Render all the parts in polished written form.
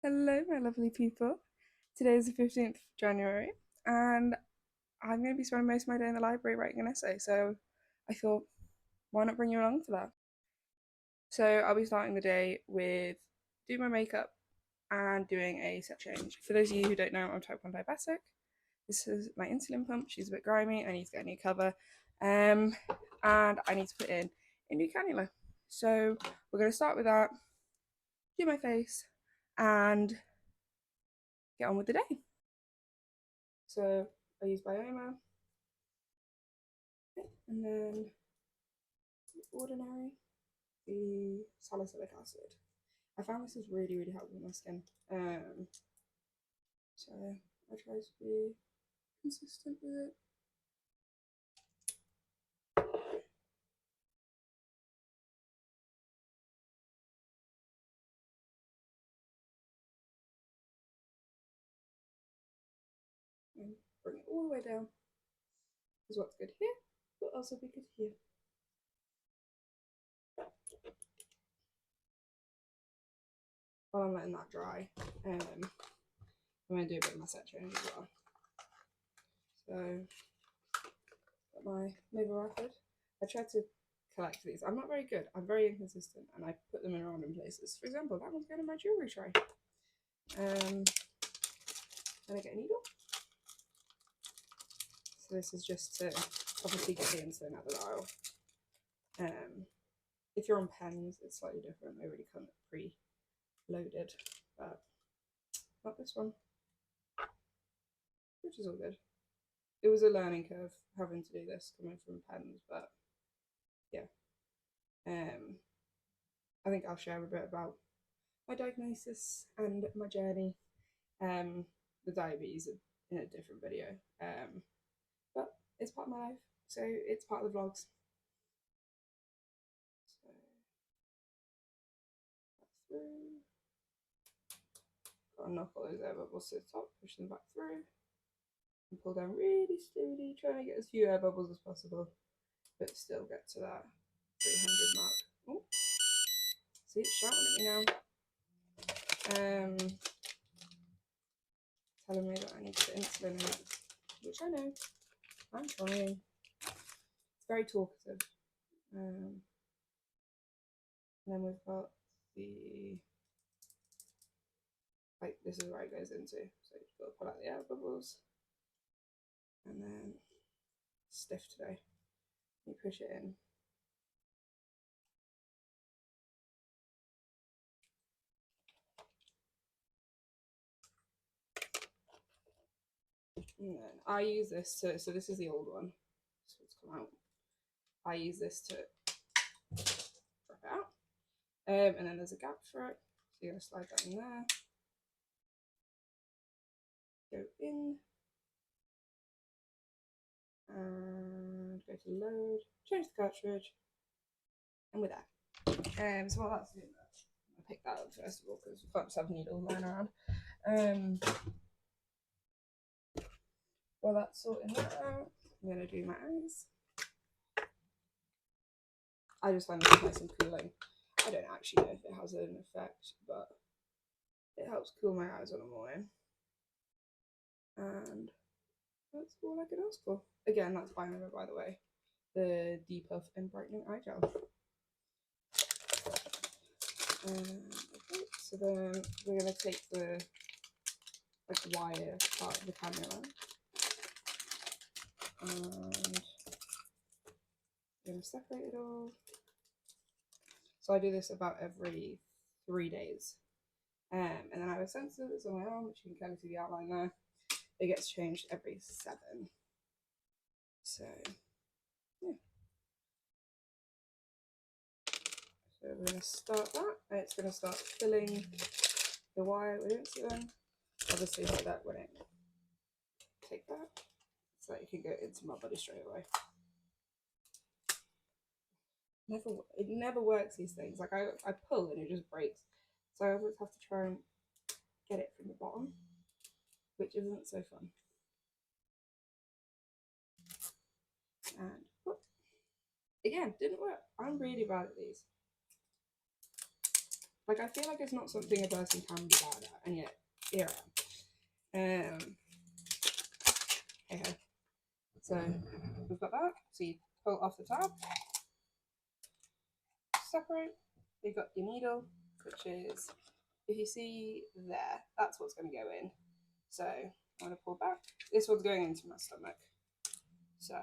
Hello, my lovely people. Today is the 15th of January, and I'm going to be spending most of my day in the library writing an essay. So I thought, why not bring you along for that? So I'll be starting the day with doing my makeup and doing a set change. For those of you who don't know, I'm type 1 diabetic. This is my insulin pump. She's a bit grimy. I need to get a new cover. And I need to put in a new cannula. So we're going to start with that, do my face, and get on with the day. So I use Bioma, and then the ordinary, the salicylic acid. I found this is really, really helpful with my skin. So I try to be consistent with it. And bring it all the way down. Is what's good here, but also be good here. While I'm letting that dry, I'm going to do a bit of my set change as well. So, got my liver acid. I tried to collect these. I'm not very good. I'm very inconsistent, and I put them in random places. For example, that one's going in my jewellery tray. Then I get a needle. So this is just to obviously get the insulin out of the vial. If you're on pens, it's slightly different. They already come pre-loaded, but not this one, which is all good. It was a learning curve having to do this coming from pens, but yeah. I think I'll share a bit about my diagnosis and my journey. The diabetes in a different video, but it's part of my life, so it's part of the vlogs. So that's through. Got to knock all those air bubbles to the top, push them back through, and pull down really slowly, trying to get as few air bubbles as possible, but still get to that 300 mark. Oh, see, it's shouting at me now. Telling me that I need to put insulin in it, which I know. I'm trying. It's very talkative. And then we've got the, like, this is where it goes into. So you've got to pull out the air bubbles. And then stiff today. You push it in. And then I use this to, so this is the old one. So it's come out. I use this to drop it out. And then there's a gap for it. So you're going to slide that in there. Go in. And go to load. Change the cartridge. And with that. So while that's doing that, I pick that up first of all because we can't just have needles lying around. While that's sorting that out, I'm going to do my eyes. I just find this nice and cooling. I don't actually know if it has an effect, but it helps cool my eyes on the morning. And that's all I can ask for. Again, that's Bioma, by the way. The Depuff and Brightening Eye Gel. Okay, so then we're going to take the wire part of the cannula. And I'm going to separate it all. So I do this about every 3 days. And then I have a sensor that's on my arm, which you can kind of see the outline there. It gets changed every 7. So, yeah. So we're going to start that, and it's going to start filling the wire with insulin. Obviously, like that when it take that, so that you can go into my body straight away. It never works, these things. Like I pull and it just breaks. So I always have to try and get it from the bottom, which isn't so fun. And again, didn't work. I'm really bad at these. Like, I feel like it's not something a person can be bad at, and yet here I am. Okay. So we've got that. So you pull it off the top, separate. You've got your needle, which is, if you see there, that's what's going to go in. So I'm going to pull back. This one's going into my stomach. So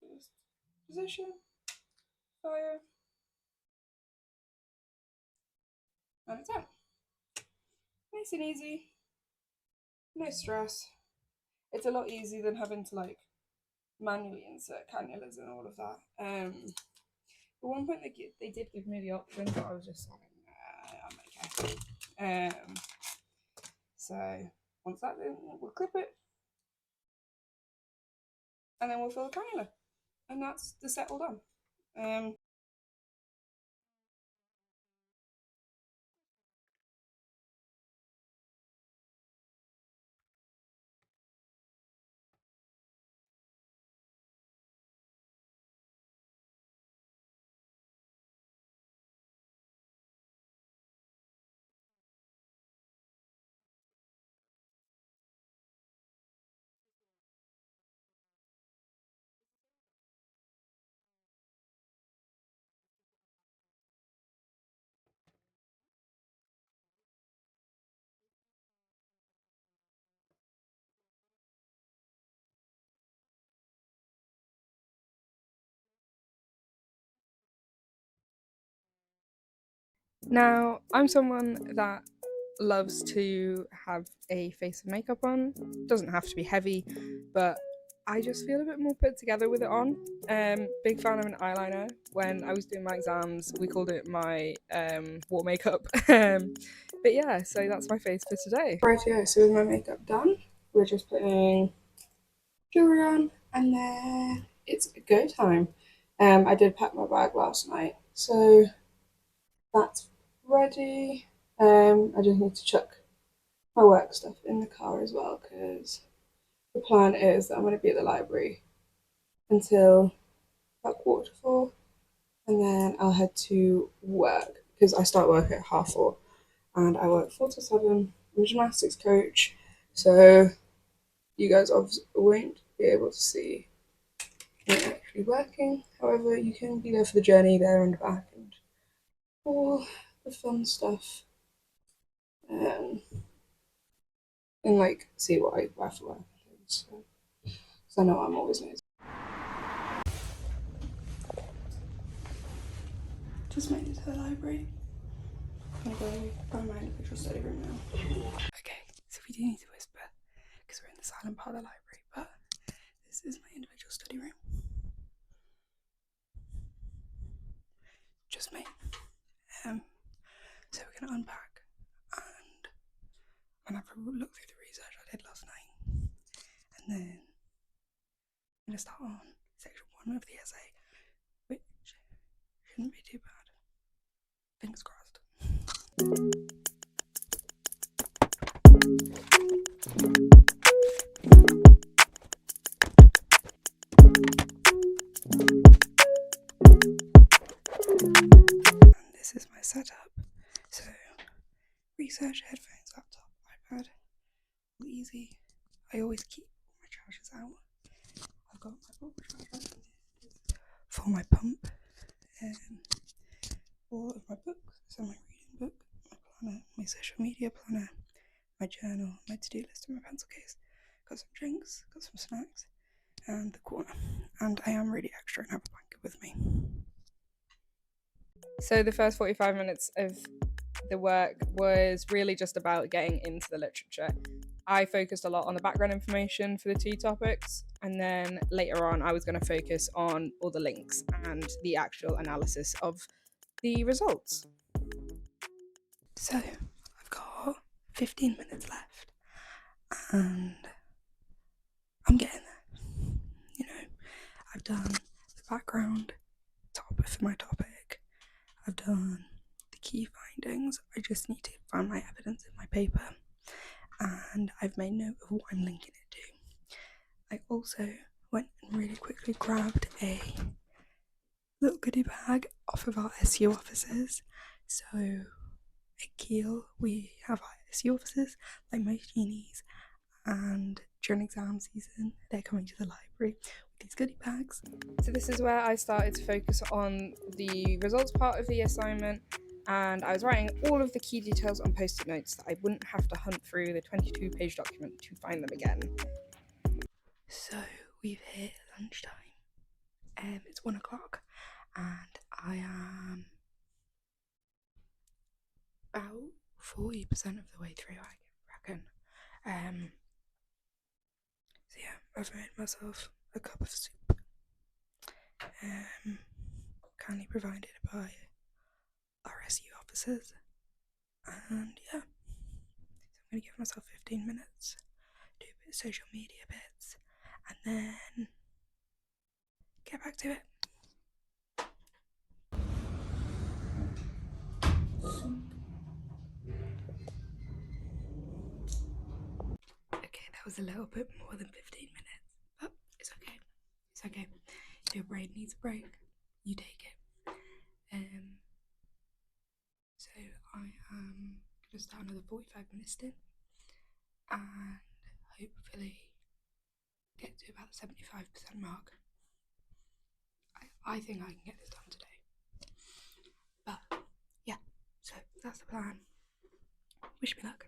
just position, fire, and it's out. Nice and easy. No stress. It's a lot easier than having to like manually insert cannulas and all of that. At one point they did give me the option, but I was just like, nah, I'm okay. So once that's in, we'll clip it, and then we'll fill the cannula, and that's the set all done. Now, I'm someone that loves to have a face of makeup on. Doesn't have to be heavy, but I just feel a bit more put together with it on. Big fan of an eyeliner. When I was doing my exams, we called it my water makeup. But yeah, so that's my face for today. Rightio, so with my makeup done, we're just putting jewelry on, and then it's go time. I did pack my bag last night, so that's ready. I just need to chuck my work stuff in the car as well because the plan is that I'm going to be at the library until about 3:45, and then I'll head to work because I start work at 4:30 and I work 4 to 7. I'm a gymnastics coach, so you guys obviously won't be able to see me actually working. However, you can be there for the journey there and back and all the fun stuff. And like see what I wear for work. So I know I'm always nosy. Just made it to the library. I'm gonna go find my individual study room now. Okay, so we do need to whisper because we're in the silent part of the library, but this is my individual study room. Just me. So we're gonna unpack and have a look through the research I did last night, and then I'm gonna start on section 1 of the essay, which shouldn't be too bad. Fingers crossed. And this is my setup. So research, headphones, laptop, iPad, all easy. I always keep all my chargers out. I've got my bottle charger for my pump, all of my books, so my reading book, my planner, my social media planner, my journal, my to-do list, and my pencil case. Got some drinks, got some snacks, and the corner. And I am really extra and have a blanket with me. So the first 45 minutes of the work was really just about getting into the literature. I focused a lot on the background information for the 2 topics, and then later on I was going to focus on all the links and the actual analysis of the results. So I've got 15 minutes left and I'm getting there. You know, I've done the background topic for my topic, I've done the key findings, I just need to find my evidence in my paper, and I've made note of what I'm linking it to. I also went and really quickly grabbed a little goodie bag off of our SU offices. So at Keele we have our SU offices like most unis, and during exam season they're coming to the library with these goodie bags. So this is where I started to focus on the results part of the assignment, and I was writing all of the key details on post-it notes that I wouldn't have to hunt through the 22-page document to find them again. So we've hit lunchtime. It's 1 o'clock and I am about 40% of the way through, I reckon. So yeah, I've made myself a cup of soup, kindly provided by RSU officers, and yeah, so I'm going to give myself 15 minutes, do a bit of social media bits, and then get back to it. Okay, that was a little bit more than 15 minutes, but it's okay. It's okay. If your brain needs a break, you take it. So I am going to start another 45-minute stint and hopefully get to about the 75% mark. I think I can get this done today. But yeah, so that's the plan. Wish me luck.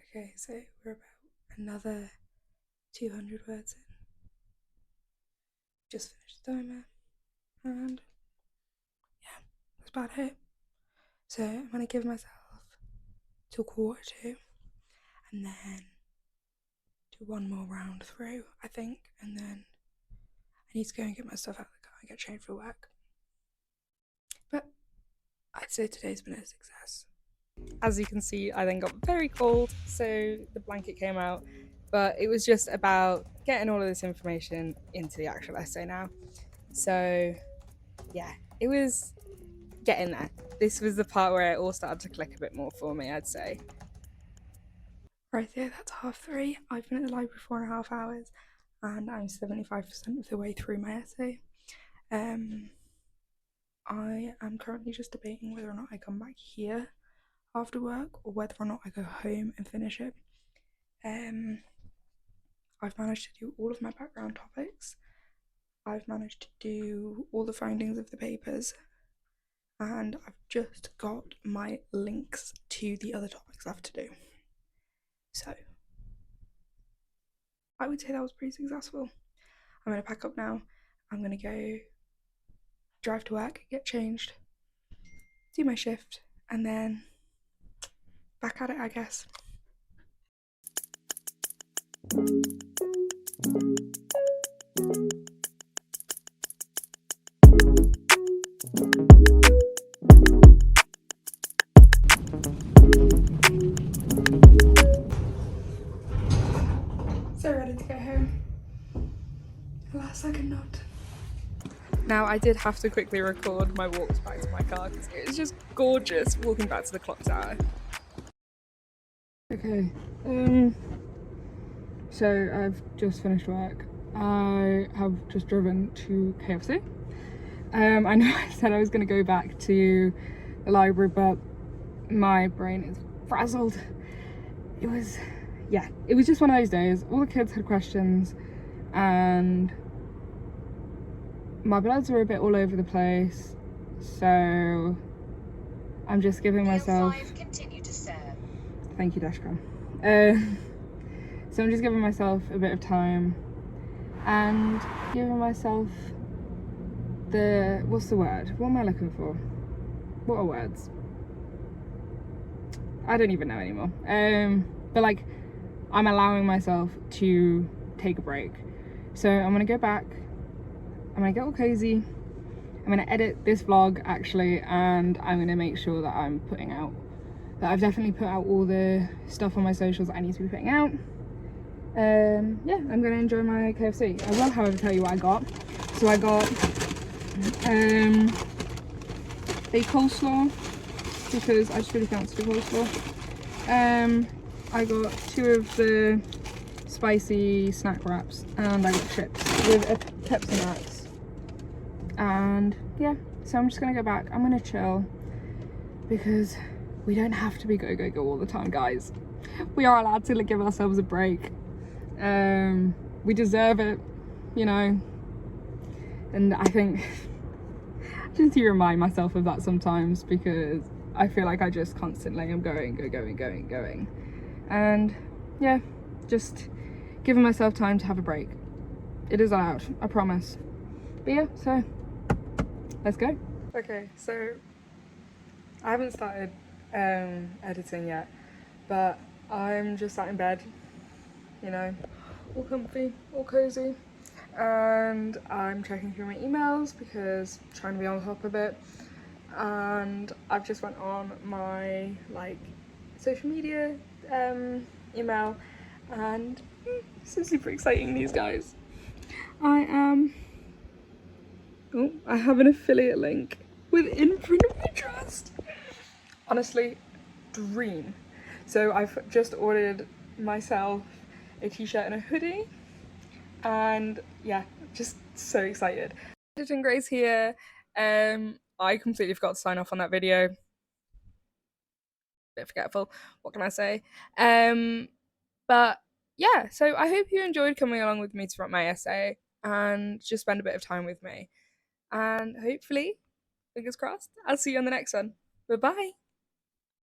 Okay, so we're about another 200 words in. Just finished the timer, and yeah, that's about it. So I'm gonna give myself till 1:45, and then do one more round through, I think, and then I need to go and get my stuff out of the car and get changed for work. But I'd say today's been a success. As you can see, I then got very cold, so the blanket came out, but it was just about getting all of this information into the actual essay now. So yeah, it was getting there. This was the part where it all started to click a bit more for me, I'd say. Right there, that's 3:30. I've been at the library for 4.5 hours and I'm 75% of the way through my essay. I am currently just debating whether or not I come back here after work or whether or not I go home and finish it. I've managed to do all of my background topics. I've managed to do all the findings of the papers, and I've just got my links to the other topics I have to do. So I would say that was pretty successful. I'm going to pack up now. I'm going to go drive to work, get changed, do my shift, and then back at it, I guess. So ready to go home. Last second note. Now I did have to quickly record my walks back to my car because it was just gorgeous walking back to the clock tower. Okay, so I've just finished work. I have just driven to KFC. I know I said I was going to go back to the library, but my brain is frazzled. It was just one of those days. All the kids had questions and my bloods were a bit all over the place, so I'm just giving myself... Continue to serve. Thank you, Dashcam. So I'm just giving myself a bit of time and giving myself the... what's the word? What am I looking for? What are words? I don't even know anymore. But like, I'm allowing myself to take a break. So I'm gonna go back, I'm gonna get all cozy, I'm gonna edit this vlog actually, and I'm gonna make sure that I'm putting out, that I've definitely put out all the stuff on my socials that I need to be putting out. Yeah, I'm gonna enjoy my KFC. I will, however, tell you what I got. So I got a coleslaw, because I just really fancy the coleslaw. I got 2 of the spicy snack wraps, and I got chips with a Pepsi Max, and yeah, so I'm just gonna go back. I'm gonna chill because we don't have to be go go go all the time, guys. We are allowed to give ourselves a break. We deserve it, you know. And I think I just need to remind myself of that sometimes, because I feel like I just constantly am going. And yeah, just giving myself time to have a break. It is allowed, I promise. But yeah, so let's go. Okay, so I haven't started editing yet, but I'm just sat in bed, you know, all comfy, all cozy, and I'm checking through my emails because I'm trying to be on top of it. And I've just went on my like social media email, and this is super exciting news, guys. I have an affiliate link with Imprint of My Trust. Honestly, dream. So I've just ordered myself a t-shirt and a hoodie, and yeah, just so excited. Editing Grace here. I completely forgot to sign off on that video. Bit forgetful. What can I say? But yeah, so I hope you enjoyed coming along with me to write my essay and just spend a bit of time with me. And hopefully, fingers crossed, I'll see you on the next one. Bye bye.